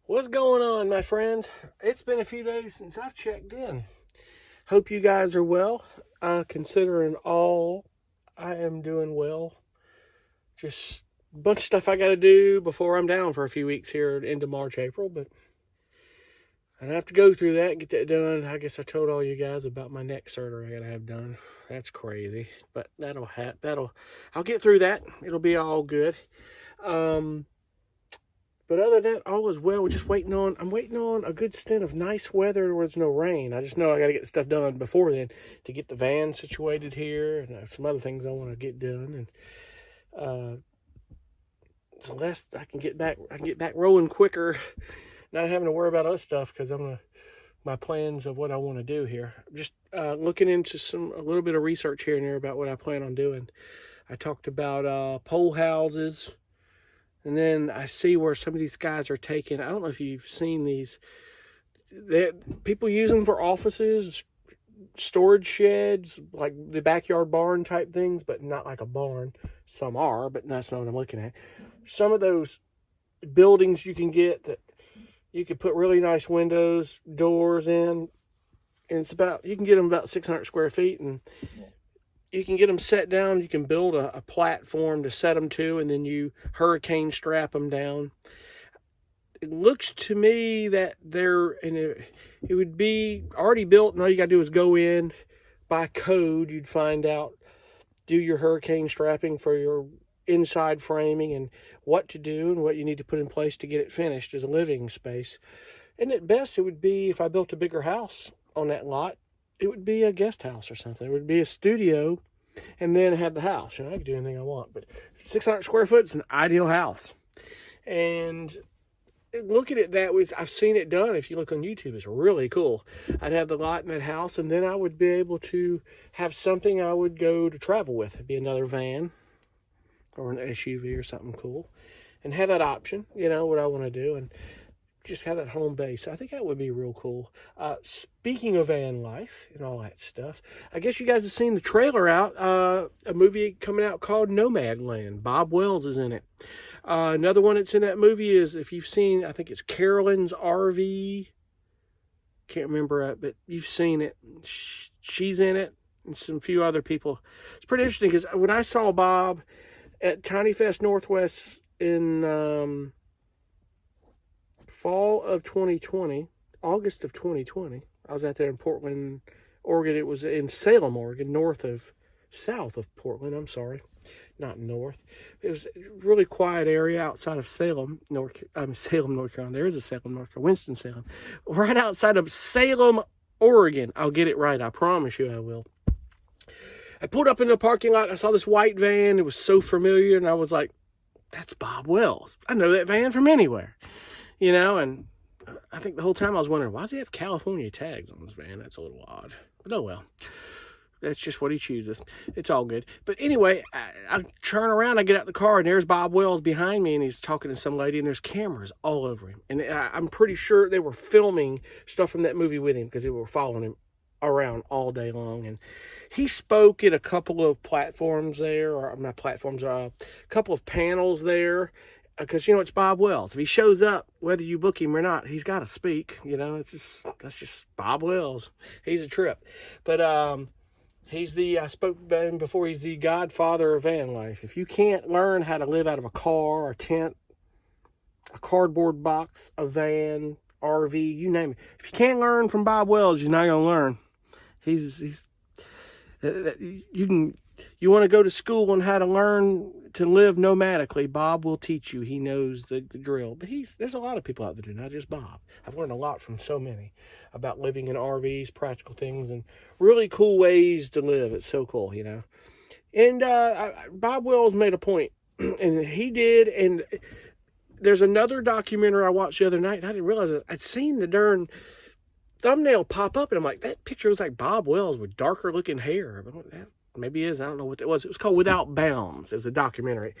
What's going on, my friends? It's been a few days since I've checked in. Hope you guys are well. Considering all, I am doing well. Just a bunch of stuff I got to do before I'm down for a few weeks here into March, April, but I have to go through that and get that done. I guess I told all you guys about my neck surgery I got to have done. That's crazy, but I'll get through that. It'll be all good. But other than that, all is well. I'm waiting on a good stint of nice weather where there's no rain. I just know I got to get stuff done before then to get the van situated here, and I have some other things I want to get done. And so that's I can get back rolling quicker, not having to worry about other stuff because my plans of what I want to do here. Just looking into a little bit of research here and there about what I plan on doing. I talked about pole houses. And then I see where some of these guys are taking, I don't know if you've seen these, people use them for offices, storage sheds, like the backyard barn type things, but not like a barn. Some are, but that's not what I'm looking at. Some of those buildings you can get that you could put really nice windows, doors in, and you can get them about 600 square feet, and you can get them set down. You can build a platform to set them to, and then you hurricane strap them down. It looks to me that it would be already built, and all you got to do is go in by code. You'd find out, do your hurricane strapping for your inside framing and what to do and what you need to put in place to get it finished as a living space. And at best, it would be, if I built a bigger house on that lot, it would be a guest house or something. It would be a studio and then have the house. I could do anything I want. But 600 square foot is an ideal house. And looking at that, I've seen it done. If you look on YouTube, it's really cool. I'd have the lot in that house, and then I would be able to have something I would go to travel with. It'd be another van or an SUV or something cool. And have that option, what I want to do. And just have that home base. I think that would be real cool. Speaking of van life and all that stuff, I guess you guys have seen the trailer out, a movie coming out called Nomad Land. Bob Wells is in it. Another one that's in that movie is, if you've seen, I think it's Carolyn's RV. Can't remember it, but you've seen it. She's in it, and some few other people. It's pretty interesting because when I saw Bob at Tiny Fest Northwest in fall of 2020, August of 2020, I was out there in Portland, Oregon. It was in Salem, Oregon, south of Portland. I'm sorry, not north. It was a really quiet area outside of Salem, North Carolina. There is a Salem, North Carolina, Winston-Salem. Right outside of Salem, Oregon. I'll get it right. I promise you I will. I pulled up in the parking lot. I saw this white van. It was so familiar, and I was like, that's Bob Wells. I know that van from anywhere. And I think the whole time I was wondering, why does he have California tags on this van? That's a little odd. But oh well. That's just what he chooses. It's all good. But anyway, I turn around, I get out the car, and there's Bob Wells behind me, and he's talking to some lady, and there's cameras all over him. And I'm pretty sure they were filming stuff from that movie with him because they were following him around all day long. And he spoke at a couple of platforms there, or not platforms, a couple of panels there. Because, it's Bob Wells. If he shows up, whether you book him or not, he's got to speak. That's just Bob Wells. He's a trip. But I spoke about him before, he's the godfather of van life. If you can't learn how to live out of a car, a tent, a cardboard box, a van, RV, you name it. If you can't learn from Bob Wells, you're not going to learn. You want to go to school on how to learn to live nomadically, Bob will teach you. He knows the drill. But there's a lot of people out there, not just Bob. I've learned a lot from so many about living in RVs, practical things, and really cool ways to live. It's so cool, And Bob Wells made a point, and he did. And there's another documentary I watched the other night, and I didn't realize it. I'd seen the darn thumbnail pop up, and I'm like, that picture was like Bob Wells with darker looking hair. Maybe it is. I don't know what it was. It was called Without Bounds. It was a documentary.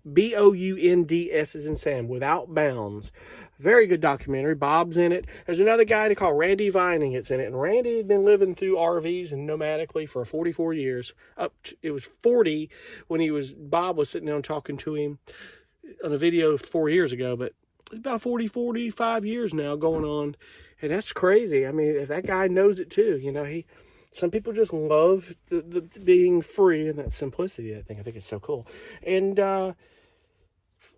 Bounds as in Sam. Without Bounds. Very good documentary. Bob's in it. There's another guy called Randy Vining that's in it. And Randy had been living through RVs and nomadically for 44 years. It was 40 when Bob was sitting down talking to him on a video 4 years ago. But about 45 years now going on. And that's crazy. I mean, if that guy knows it too, some people just love the being free and that simplicity. I think it's so cool. And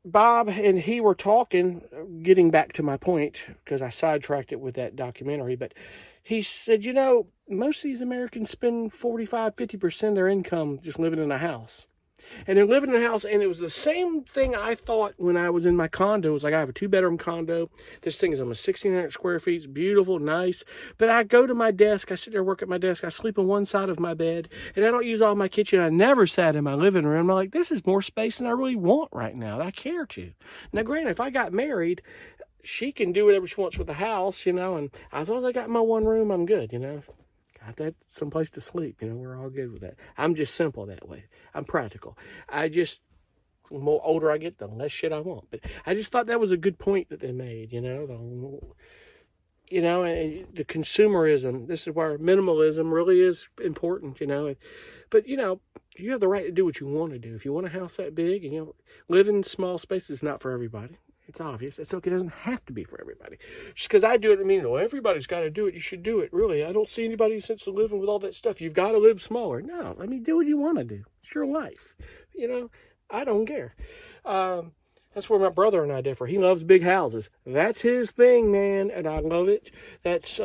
Bob and he were talking, getting back to my point, because I sidetracked it with that documentary, but he said, most of these Americans spend 45-50% of their income just living in a house. And they're living in a house, and it was the same thing I thought when I was in my condo. It was like, I have a 2-bedroom condo. This thing is almost 1,600 square feet. It's beautiful, nice. But I go to my desk. I sit there, work at my desk. I sleep on one side of my bed, and I don't use all my kitchen. I never sat in my living room. I'm like, this is more space than I really want right now, that I care to. Now, granted, if I got married, she can do whatever she wants with the house, and as long as I got my one room, I'm good, Got that someplace to sleep, we're all good with that. I'm just simple that way. I'm practical. The more older I get, the less shit I want. But I just thought that was a good point that they made, and the consumerism. This is where minimalism really is important, But, you have the right to do what you want to do. If you want a house that big and, live in small spaces is not for everybody. It's obvious. It's okay. It doesn't have to be for everybody. Just because I do it, everybody's got to do it. You should do it. Really, I don't see anybody since living with all that stuff. You've got to live smaller. No, let me do what you want to do. It's your life. I don't care. That's where my brother and I differ. He loves big houses. That's his thing, man, and I love it. That's,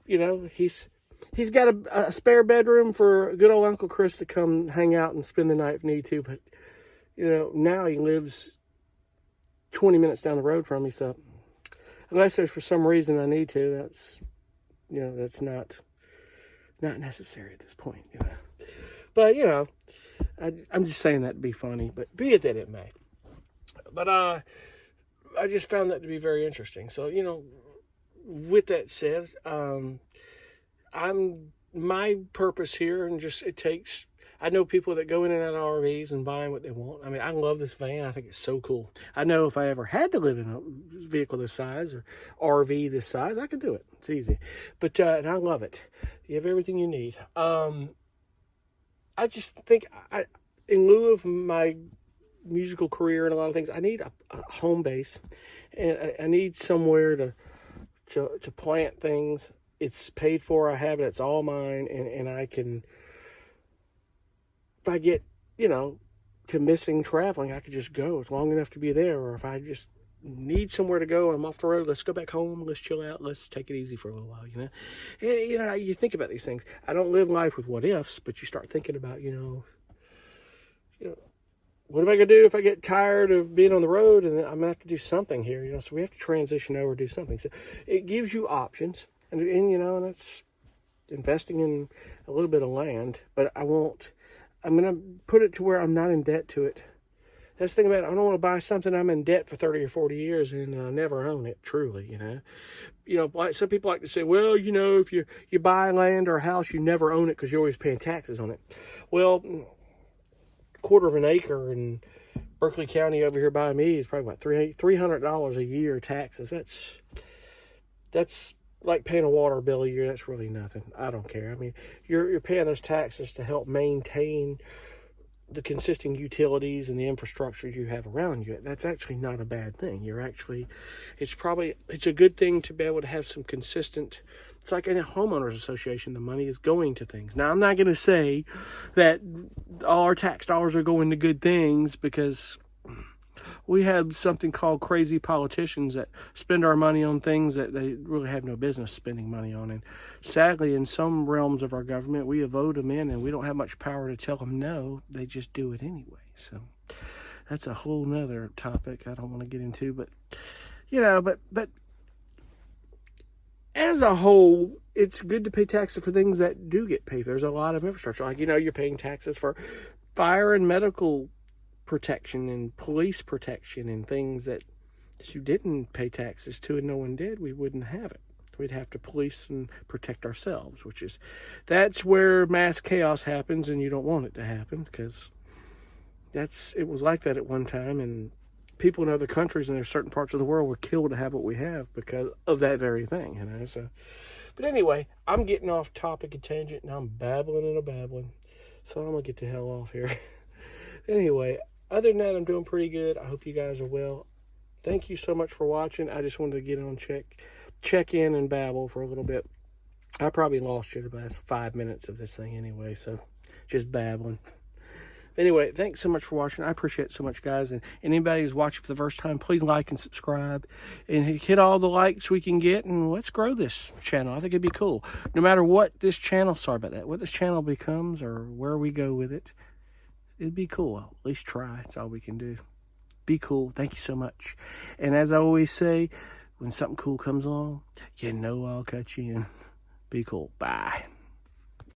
he's got a spare bedroom for good old Uncle Chris to come hang out and spend the night if need to. But, now he lives 20 minutes down the road from me, so unless there's for some reason I need to, that's not necessary at this point, But, I'm just saying that to be funny, but be it that it may. But I just found that to be very interesting. So, with that said, my purpose here, and I know people that go in and out of RVs and buying what they want. I mean, I love this van. I think it's so cool. I know if I ever had to live in a vehicle this size or RV this size, I could do it. It's easy. But, and I love it. You have everything you need. I just think in lieu of my musical career and a lot of things, I need a home base, and I need somewhere to plant things. It's paid for. I have it. It's all mine, and I can. If I get, to missing traveling, I could just go. It's long enough to be there. Or if I just need somewhere to go, I'm off the road, let's go back home, let's chill out, let's take it easy for a little while, And, you think about these things. I don't live life with what ifs, but you start thinking about, what am I going to do if I get tired of being on the road and I'm going to have to do something here, So we have to transition over, do something. So it gives you options, and that's investing in a little bit of land, but I'm going to put it to where I'm not in debt to it. That's the thing about it. I don't want to buy something I'm in debt for 30 or 40 years and never own it, truly, Like some people like to say, well, if you buy land or a house, you never own it because you're always paying taxes on it. Well, quarter of an acre in Berkeley County over here by me is probably about $300 a year taxes. That's like paying a water bill a year. That's really nothing. I don't care. I mean, you're paying those taxes to help maintain the consistent utilities and the infrastructure you have around you. That's actually not a bad thing. It's a good thing to be able to have some consistent. It's like in a homeowners association, the money is going to things. Now, I'm not going to say that all our tax dollars are going to good things, because we have something called crazy politicians that spend our money on things that they really have no business spending money on. And sadly, in some realms of our government, we have voted them in and we don't have much power to tell them no. They just do it anyway. So that's a whole nother topic I don't want to get into. But, but as a whole, it's good to pay taxes for things that do get paid. There's a lot of infrastructure. Like, you're paying taxes for fire and medical protection and police protection and things that you didn't pay taxes to and no one did. We wouldn't have it. We'd have to police and protect ourselves, that's where mass chaos happens, and you don't want it to happen, because it was like that at one time, and people in other countries and there's certain parts of the world were killed to have what we have because of that very thing, So, but anyway, I'm getting off topic and tangent, and I'm babbling. So I'm gonna get the hell off here. Anyway, other than that, I'm doing pretty good. I hope you guys are well. thank you so much for watching. I just wanted to get on check in and babble for a little bit. I probably lost you the last 5 minutes of this thing anyway, so just babbling. Anyway, thanks so much for watching. I appreciate it so much, guys. And anybody who's watching for the first time, please like and subscribe. And hit all the likes we can get, and let's grow this channel. I think it'd be cool. No matter what this channel, sorry about that, what this channel becomes or where we go with it, it'd be cool. At least try. It's all we can do. Be cool. Thank you so much. And as I always say, when something cool comes along, you know I'll cut you in. Be cool. Bye.